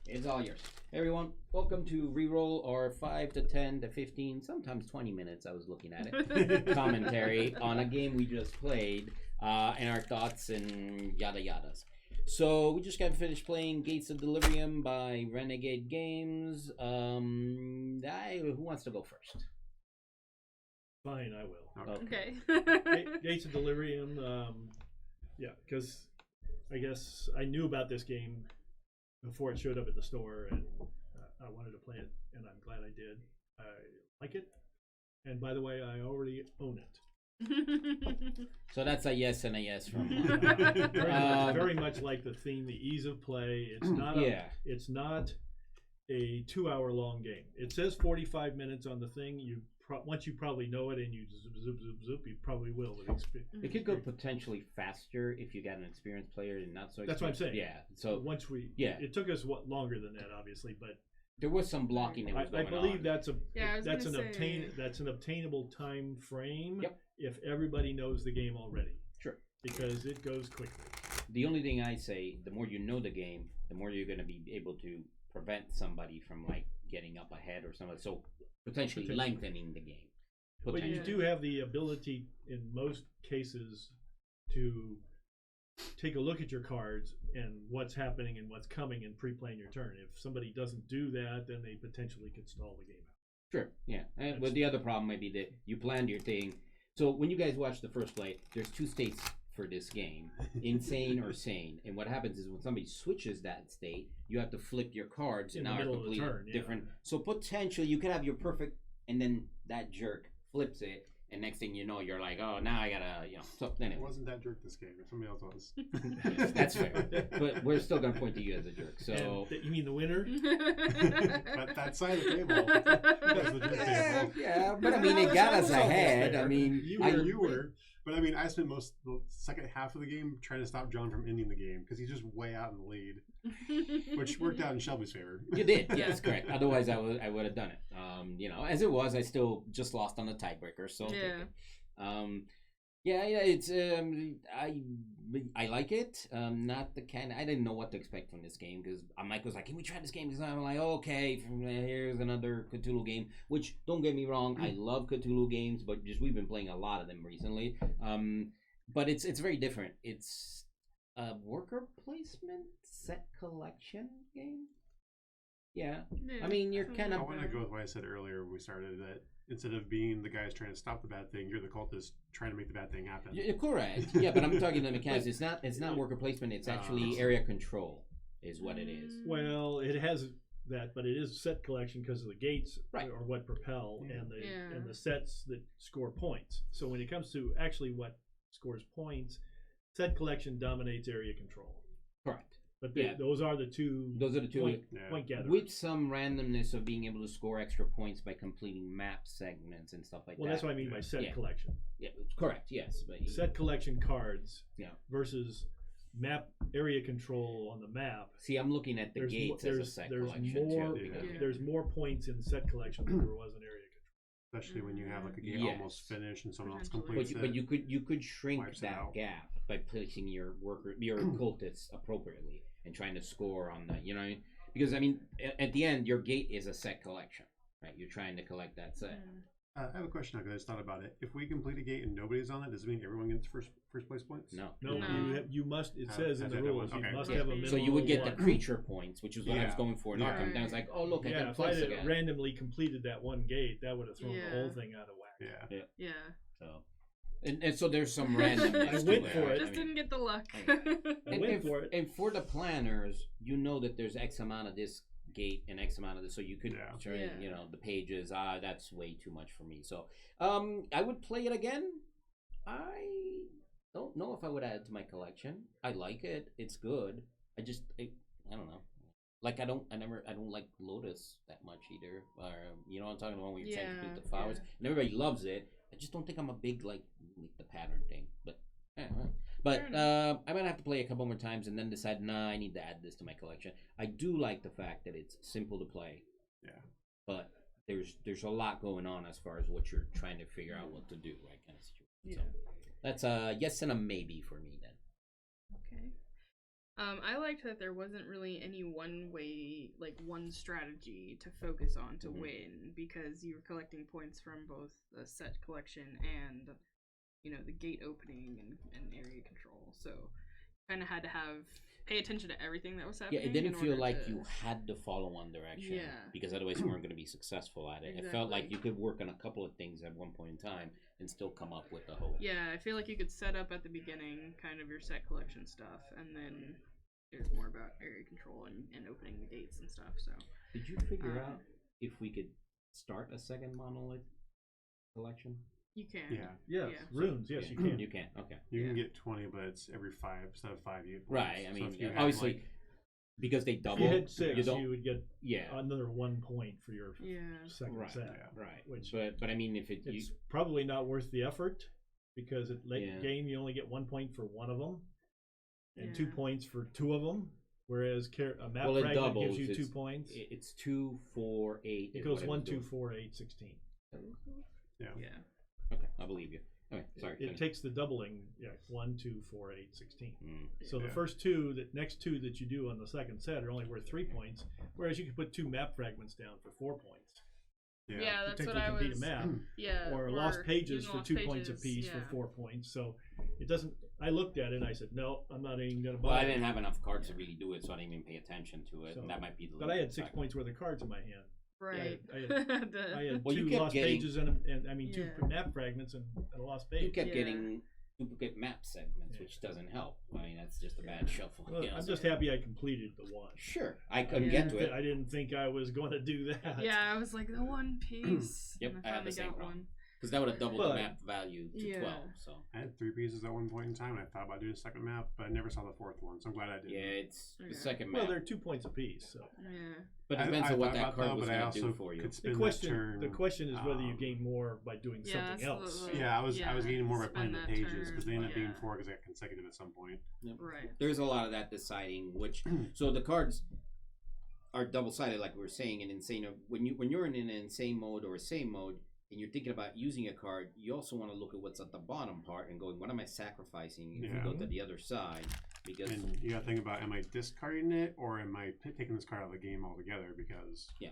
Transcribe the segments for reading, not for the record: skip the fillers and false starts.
It's all yours. Hey everyone, welcome to Reroll, or 5 to 10 to 15, sometimes 20 minutes, I was looking at it, commentary on a game we just played, and our thoughts and yada yadas. So, we just got finished playing Gates of Delirium by Renegade Games. Who wants to go first? Fine, I will. Okay. Gates of Delirium, yeah, because I guess I knew about this game before it showed up at the store, and I wanted to play it, and I'm glad I did. I like it, and by the way, I already own it. So that's a yes and a yes from very much like the theme, the ease of play. It's not it's not a 2-hour-long game. It says 45 minutes on the thing. Once you probably know it and you zoop, you probably will. It could go potentially faster if you got an experienced player and not so experienced. That's what I'm saying. Yeah. So once it took us longer than that, obviously, but there was some blocking that was going on. I believe that's that's an obtainable time frame. Yep. If everybody knows the game already. Sure. Because it goes quickly. The only thing I say, the more you know the game, the more you're going to be able to prevent somebody from getting up ahead or something. So potentially lengthening the game. But you do have the ability in most cases to take a look at your cards and what's happening and what's coming and pre-playing your turn. If somebody doesn't do that, then they potentially could stall the game out. Sure, yeah. But the other problem might be that you planned your thing. So when you guys watch the first play, there's 2 states for this game, insane or sane. And what happens is when somebody switches that state, you have to flip your cards and now are completely different. So potentially you could have your perfect, and then that jerk flips it, and next thing you know, you're like, oh, now I gotta, So anyway. It wasn't that jerk this game. Somebody else was. Yes, that's fair. But we're still gonna point to you as a jerk. So you mean the winner? But that side of the table. That's the jerk table. Yeah, but I mean, it got us ahead. I mean, you were. But I mean, I spent the second half of the game trying to stop John from ending the game because he's just way out in the lead, which worked out in Shelby's favor. You did, yes, correct. Otherwise, I would have done it. As it was, I still just lost on the tiebreaker. So it's I like it. Not the kind. I didn't know what to expect from this game because Mike was like, "Can we try this game?" Because I'm like, "Okay, here's another Cthulhu game." Which, don't get me wrong, I love Cthulhu games, but just we've been playing a lot of them recently. But it's very different. It's a worker placement set collection game. Yeah. I mean, you're kind of. I want to go with what I said earlier when we started, that instead of being the guys trying to stop the bad thing, you're the cultist trying to make the bad thing happen. Yeah, correct. Yeah, but I'm talking the mechanics. It's not worker placement. It's actually area control, is what it is. Well, it has that, but it is set collection because of the gates are what propel and the sets that score points. So when it comes to actually what scores points, set collection dominates area control. Correct. But those are the two. Point gatherers. With some randomness of being able to score extra points by completing map segments and stuff like that. Well, that's what I mean by set collection. Yeah, correct. Yes, but set collection cards. Versus map area control on the map. See, I'm looking at the gates as a set collection too. There's more points in set collection than there was in area control. Especially when you have a game almost finished and someone else completes it. But you could shrink that gap by placing your cultists appropriately and trying to score on the because I mean at the end your gate is a set collection, right? You're trying to collect that set. I have a question because I just thought about it. If we complete a gate and nobody's on it, does it mean everyone gets first place points? No. You must. It says in the rules you must have a minimum. So you would get the creature points, which is what I was going for in Arkham. Then I was like, oh look, I got if plus I again. randomly completed that one gate, that would have thrown the whole thing out of whack. Yeah. So. And so there's some randomness. I went for it. Just didn't get the luck. I went for it. And for the planners, you know that there's X amount of this gate and X amount of this, so you could turn, the pages. That's way too much for me. So, I would play it again. I don't know if I would add it to my collection. I like it. It's good. I don't know. Like I don't like Lotus that much either. You know what I'm talking about when you're trying to complete the flowers, and everybody loves it. I just don't think I'm a big like the pattern thing. But I might have to play a couple more times and then decide. Nah, I need to add this to my collection. I do like the fact that it's simple to play. Yeah. But there's a lot going on as far as what you're trying to figure out what to do, right? Kind of situation. So that's a yes and a maybe for me then. Okay. I liked that there wasn't really any one way, like one strategy to focus on to win, because you were collecting points from both the set collection and, the gate opening and area control. So kind of had to pay attention to everything that was happening. Yeah, it didn't feel like you had to follow one direction. Yeah. Because otherwise you weren't going to be successful at it. Exactly. It felt like you could work on a couple of things at one point in time and still come up with the whole. Yeah, I feel like you could set up at the beginning kind of your set collection stuff, and then there's more about area control and opening the gates and stuff. So did you figure out if we could start a second monolith collection? you can. Yeah. Yes. Yeah. Runes. Yes, you can. You can. Okay. You can get 20, but it's every 5 instead of 5 you get points. Right. I So mean, if you had, obviously, like, because they If double. you had 6, don't. you would get Yeah. another 1 point for your Yeah. second Right. set. Yeah. Right. Which But I mean, if it it's probably not worth the effort, because at late Yeah. game you only get 1 point for one of them, and 2 Yeah. points for 2 of them. Whereas a map well, it fragment doubles. gives you 2 It's- points. It's 2, 4, 8. It is goes what 1, was 2, doing. 4, 8, 16. Yeah. Yeah. Okay, I believe you. Okay, sorry. It finish. takes the doubling. Yeah, 1, 2, 4, 8, 16. So the Yeah. first next two that you do on the second set are only worth 3 points, whereas you can put 2 map fragments down for 4 points. Yeah, that's what Potentially I complete was. a map. Yeah. Or lost pages even for lost 2 points pages, apiece yeah. for 4 points. So it doesn't. I looked at it and I said, no, I'm not even going to Well, buy I it. didn't have enough cards to really do it, so I didn't even pay attention to it. So- And that might be the. But I had 6 factor. points worth of cards in my hand. Right. I had The- Well, you 2 kept lost getting- pages and I mean 2 Yeah. map fragments and a lost page. You kept Yeah. getting duplicate map segments, Yeah. which doesn't help. I mean, that's just a bad shuffle. Well, you know, I'm so- just happy I completed the one. Sure, I couldn't Yeah. get to it. I didn't think I was going to do that. yeah, I was like the one piece. Yep, and I had finally the same got problem. one. Because that would have doubled But- the map value to Yeah. 12. So I had 3 pieces at one point in time, and I thought about doing a second map, but I never saw the 4th one, so I'm glad I did. yeah, it's Yeah. the second Well, map. they're 2 points apiece. So Yeah. But it depends on what that card was but I going to do also for you. could the spin that question turn. the question is whether you gain more by doing Yeah, something that's else. the- Yeah, I was Yeah, gaining more by spin playing the that pages because they turn, ended up being yeah. 4 because they got consecutive at some point. Yep. Right. There's a lot of that deciding which. So the cards are double sided, like we were saying. In insane, when you're in an insane mode or a sane mode, and you're thinking about using a card, you also want to look at what's at the bottom part and going, what am I sacrificing if we Yeah. go to the other side? Because And you got to think about, am I discarding it or am I taking this card out of the game altogether? Because Yeah.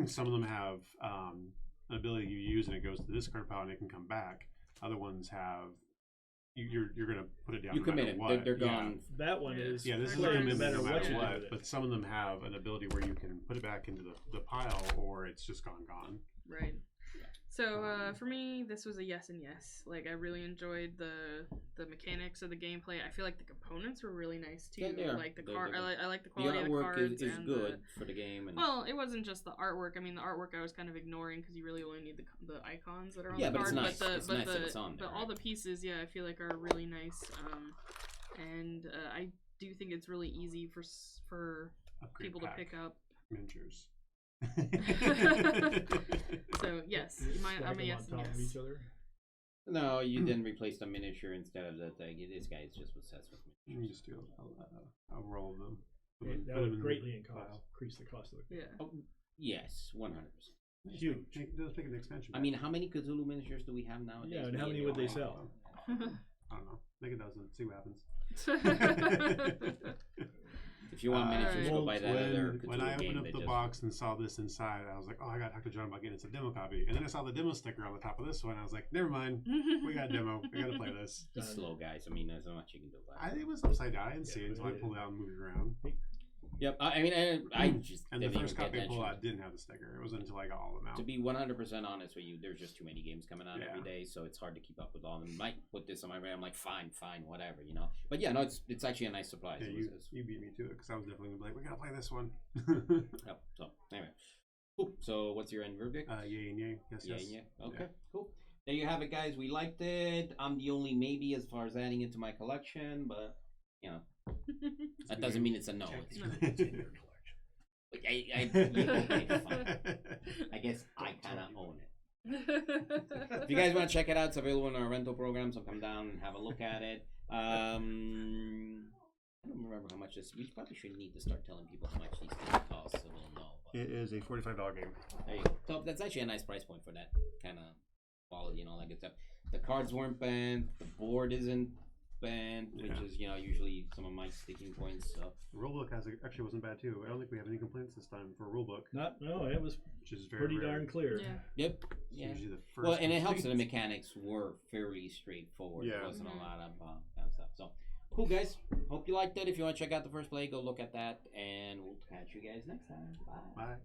some of them have an ability you use and it goes to the discard pile and it can come back. Other ones have you're going to put it down. you no matter commit it. what. They're Yeah. gone. That one Yeah. is Yeah, this is They're a gone playing no commitment matter no what matter you do what. with it. But some of them have an ability where you can put it back into the pile or it's just gone. Right. So for me, this was a yes and yes. Like I really enjoyed the mechanics of the gameplay. I feel like the components were really nice too. Yeah, they are. Like the They're card, good. I like the The quality of the artwork cards is and good for the game. And Well, it wasn't just the artwork. I mean, the artwork I was kind of ignoring because you really only need the icons that are on Yeah, the but card. it's nice. It's nice that the it's on there, but all right? the pieces, yeah, I feel like are really nice. And I do think it's really easy for Upgrade people pack. to pick up. Miniatures. So yes, Stack I'm a them yes on and top of yes. each other. no, you didn't replace the miniature instead of the thing. This guy is just obsessed with You can just do a roll of them. Put Yeah, them- that put them would in greatly the pile. increase the cost of the Yeah. Oh, yes, 100%. Huge. Just make an expansion. I mean, how many Cthulhu miniatures do we have nowadays? Yeah, and Me how many you would they alone. sell? I don't know. Make a dozen. See what happens. If you want miniatures, go Well, buy that other When Cthulhu I game opened up that the just- box and saw this inside, I was like, "Oh, I got to talk to John about getting us a demo copy." And then I saw the demo sticker on the top of this one. I was like, "Never mind, we got a demo. We got to play this." He's slow, guys. I mean, there's not much you can do about it. It was upside down. I didn't see Yeah, it until I it- pulled it out and moved it around. Yep. I mean, I just And the didn't first even copy pay I pulled attention. out didn't have the sticker. It wasn't until I got all of them out. To be 100% honest with you, there's just too many games coming out Yeah. every day, so it's hard to keep up with all of them. Might put this on my radar. I'm like, fine, whatever, you know. But yeah, no, it's actually a nice surprise. Yeah, It was- you beat me to it because I was definitely gonna be like, "We gotta play this one." Yep. So anyway, cool. So what's your end verdict? Yay and yay. Yes, Yeah, yes. yeah. Okay, Yeah. cool. There you have it, guys. We liked it. I'm the only maybe as far as adding it to my collection, but you know, that doesn't mean it's a no. It's, okay, fine. I guess I kind of own it. If you guys want to check it out, it's available in our rental program, so come down and have a look at it. I don't remember how much this. We probably should need to start telling people how much these things cost, so we'll know. But It is a $45 game. there you go. So that's actually a nice price point for that kind of quality and all that good stuff. The cards weren't bent. The board isn't and which Yeah. is usually some of my sticking points. So The rulebook actually wasn't bad too. I don't think we have any complaints this time for a rulebook, No, it was which is very pretty rare. darn clear. Yeah. yep, It's yeah. usually the first Well, and it helps that the complaint. mechanics were fairly straightforward. There Yeah. wasn't Mhm. a lot of kind of stuff. So cool, guys. Hope you liked it. If you want to check out the first play, go look at that, and we'll catch you guys next time. Bye. Bye.